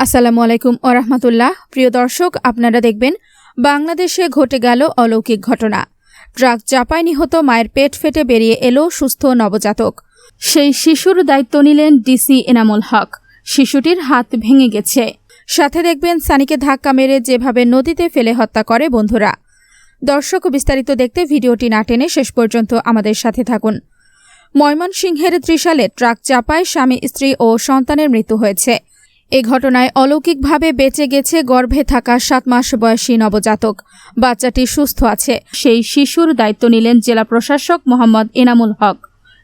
আসসালামু আলাইকুম ওয়া রাহমাতুল্লাহ। প্রিয় দর্শক, আপনারা দেখবেন বাংলাদেশে ঘটে গেল অলৌকিক ঘটনা। ট্রাক চাপায় নিহত মায়ের পেট ফেটে বেরিয়ে এলো সুস্থ নবজাতক। সেই শিশুর দায়িত্ব নিলেন ডিসি এনামুল হক। শিশুটির হাত ভেঙে গেছে। সাথে দেখবেন সানিকে ধাক্কা মেরে যেভাবে নদীতে ফেলে হত্যা করে বন্ধুরা। দর্শক, বিস্তারিত দেখতে ভিডিওটি না টেনে শেষ পর্যন্ত আমাদের সাথে থাকুন। ময়মনসিংহের ত্রিশালে ট্রাক চাপায় স্বামী, স্ত্রী ও সন্তানের মৃত্যু হয়েছে। এ ঘটনায় অলৌকিকভাবে বেঁচে গেছে গর্ভে থাকা 7 মাস বয়সী নবজাতক। বাচ্চাটি সুস্থ আছে। সেই শিশুর দায়িত্ব নিলেন জেলা প্রশাসক মোহাম্মদ এনামুল হক।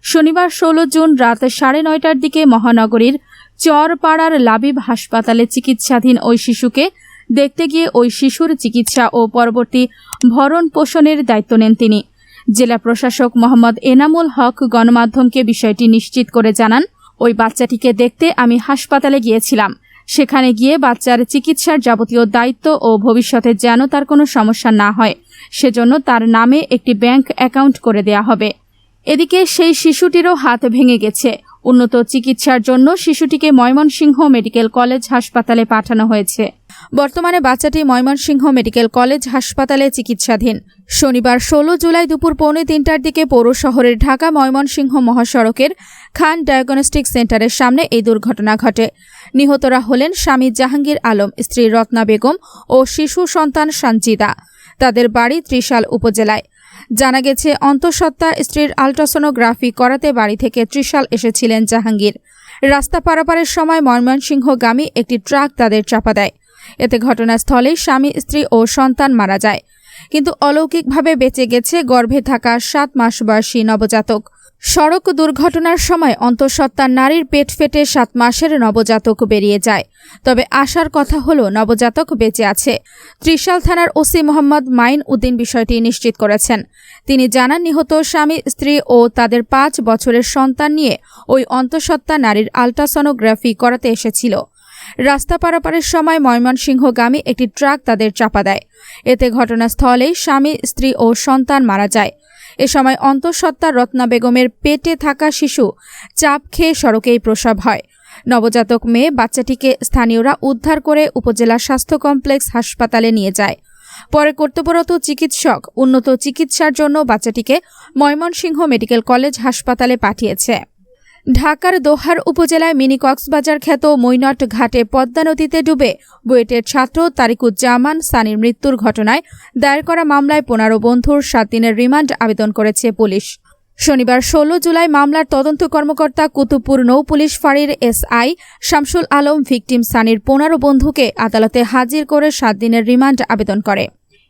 শনিবার 16 জুন রাত 9:30টার দিকে মহানগরীর চরপাড়ার লাবিব হাসপাতালে চিকিৎসাধীন ওই শিশুকে দেখতে গিয়ে ওই শিশুর চিকিৎসা ও পরবর্তী ভরণ পোষণের দায়িত্ব নেন তিনি। জেলা প্রশাসক মোহাম্মদ এনামুল হক গণমাধ্যমকে বিষয়টি নিশ্চিত করে জানান, ওই বাচ্চাটিকে দেখতে আমি হাসপাতালে গিয়েছিলাম। সেখানে গিয়ে বাচ্চার চিকিৎসার যাবতীয় দায়িত্ব ও ভবিষ্যতে যেন তার কোনো সমস্যা না হয় সেজন্য তার নামে একটি ব্যাংক অ্যাকাউন্ট করে দেয়া হবে। এদিকে সেই শিশুটিরও হাত ভেঙে গেছে। উন্নত চিকিৎসার জন্য শিশুটিকে ময়মনসিংহ মেডিকেল কলেজ হাসপাতালে পাঠানো হয়েছে। বর্তমানে বাচ্চাটি ময়মনসিংহ মেডিকেল কলেজ হাসপাতালে চিকিৎসাধীন। শনিবার 16 জুলাই দুপুর 2:45টার দিকে পৌর শহরের ঢাকা ময়মনসিংহ মহাসড়কের খান ডায়াগনস্টিক সেন্টারের সামনে এই দুর্ঘটনা ঘটে। নিহতরা হলেন স্বামী জাহাঙ্গীর আলম, স্ত্রী রত্না বেগম ও শিশু সন্তান সঞ্জিদা। তাদের বাড়ি ত্রিশাল উপজেলায়। জানা গেছে, অন্তঃসত্ত্বা স্ত্রীর আল্ট্রাসোনোগ্রাফি করাতে বাড়ি থেকে ত্রিশাল এসেছিলেন জাহাঙ্গীর। রাস্তা পারাপারের সময় ময়মনসিংহগামী একটি ট্রাক তাদের চাপা দেয়। এতে ঘটনাস্থলেই স্বামী, স্ত্রী ও সন্তান মারা যায়। কিন্তু অলৌকিকভাবে বেঁচে গেছে গর্ভে থাকা 7 মাস বয়সী নবজাতক। সড়ক দুর্ঘটনার সময় অন্তঃসত্ত্বা নারীর পেট ফেটে 7 মাসের নবজাতক বেরিয়ে যায়। তবে আশার কথা হলো নবজাতক বেঁচে আছে। ত্রিশাল থানার ওসি মোহাম্মদ মাইন উদ্দিন বিষয়টি নিশ্চিত করেছেন। তিনি জানান, নিহত স্বামী, স্ত্রী ও তাদের 5 বছরের সন্তান নিয়ে ওই অন্তঃসত্ত্বা নারীর আল্ট্রাসোনোগ্রাফি করাতে এসেছিল। রাস্তা পারাপারের সময় ময়মনসিংহগামী একটি ট্রাক তাদের চাপা দেয়। এতে ঘটনাস্থলেই স্বামী, স্ত্রী ও সন্তান মারা যায়। এ সময় অন্তঃসত্ত্বা রত্না বেগমের পেটে থাকা শিশু চাপ খেয়ে সড়কেই প্রসব হয়। নবজাতক মেয়ে বাচ্চাটিকে স্থানীয়রা উদ্ধার করে উপজেলা স্বাস্থ্য কমপ্লেক্স হাসপাতালে নিয়ে যায়। পরে কর্তব্যরত চিকিৎসক উন্নত চিকিৎসার জন্য বাচ্চাটিকে ময়মনসিংহ মেডিকেল কলেজ হাসপাতালে পাঠিয়েছে। ঢাকার দোহার উপজেলায় মিনি কক্সবাজার খ্যাত মৈনট ঘাটে পদ্মা নদীতে ডুবে বুয়েটের ছাত্র তারিকুজ্জামান সানির মৃত্যুর ঘটনায় দায়ের করা মামলায় 15 বন্ধুর 7 দিনের রিমান্ড আবেদন করেছে পুলিশ। শনিবার 16 জুলাই মামলার তদন্ত কর্মকর্তা কুতুবপুর নৌ পুলিশ ফাঁড়ির এসআই শামসুল আলম ভিকটিম সানির 15 বন্ধুকে আদালতে হাজির করে 7 দিনের রিমান্ড আবেদন করে।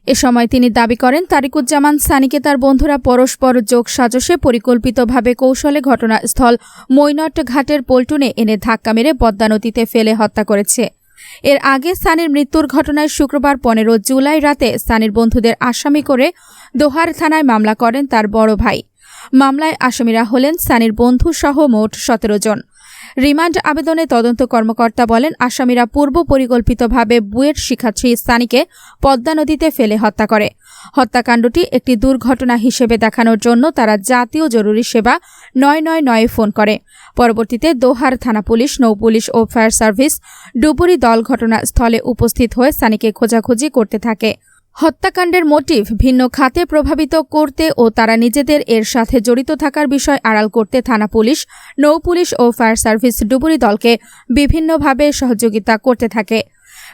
এ সময় তিনি দাবি করেন, তারিকুজ্জামান সানিকে তার বন্ধুরা পরস্পর যোগ সাজশে পরিকল্পিতভাবে কৌশলে ঘটনাস্থল মৈনট ঘাটের পল্টনে এনে ধাক্কা মেরে পদ্মা নদীতে ফেলে হত্যা করেছে। এর আগে সানির মৃত্যুর ঘটনায় শুক্রবার 15 জুলাই রাতে সানির বন্ধুদের আসামি করে দোহার থানায় মামলা করেন তার বড় ভাই। মামলায় আসামিরা হলেন সানির বন্ধু সহ মোট 17 জন। রিমান্ড আবেদনে তদন্ত কর্মকর্তা বলেন, আসামিরা পূর্ব পরিকল্পিতভাবে বুয়েট শিক্ষার্থী সানিকে পদ্মা নদীতে ফেলে হত্যা করে। হত্যাকাণ্ডটি একটি দুর্ঘটনা হিসেবে দেখানোর জন্য তারা জাতীয় জরুরি সেবা 999 ফোন করে। পরবর্তীতে দোহার থানা পুলিশ, নৌ পুলিশ ও ফায়ার সার্ভিস ডুবুরি দল ঘটনাস্থলে উপস্থিত হয়ে সানিকে খোঁজাখুঁজি করতে থাকে। হত্যাকাণ্ডের মোটিভ ভিন্ন খাতে প্রভাবিত করতে ও তারা নিজেদের এর সাথে জড়িত থাকার বিষয় আড়াল করতে থানা পুলিশ, নৌ পুলিশ ও ফায়ার সার্ভিস ডুবুরি দলকে বিভিন্নভাবে সহযোগিতা করতে থাকে।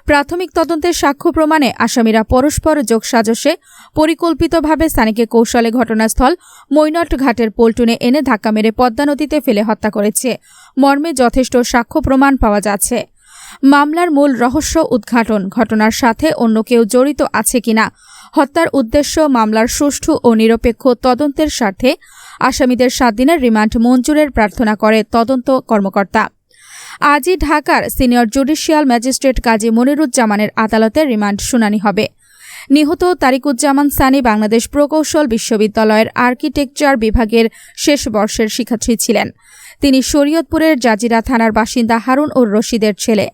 প্রাথমিক তদন্তের সাক্ষ্য প্রমাণে আসামিরা পরস্পর যোগসাজশে পরিকল্পিতভাবে সানিকে কৌশলে ঘটনাস্থল মৈনট ঘাটের পল্টনে এনে ধাক্কা মেরে পদ্মা নদীতে ফেলে হত্যা করেছে মর্মে যথেষ্ট সাক্ষ্য প্রমাণ পাওয়া যাচ্ছে। মামলার মূল রহস্য উদ্ঘাটন, ঘটনার সাথে অন্য কেউ জড়িত আছে কিনা, হত্যার উদ্দেশ্য, মামলার সুষ্ঠু ও নিরপেক্ষ তদন্তের স্বার্থে আসামিদের 7 দিনের রিমান্ড মঞ্জুরের প্রার্থনা করে তদন্ত কর্মকর্তা। আজই ঢাকার সিনিয়র জুডিশিয়াল ম্যাজিস্ট্রেট কাজী মনিরুজ্জামানের আদালতে রিমান্ড শুনানি হবে। নিহত তারিকুজ্জামান সানি বাংলাদেশ প্রকৌশল বিশ্ববিদ্যালয়ের আর্কিটেকচার বিভাগের শেষ বর্ষের শিক্ষার্থী ছিলেন। তিনি শরীয়তপুরের জাজিরা থানার বাসিন্দা হারুন উর রশিদের ছেলে।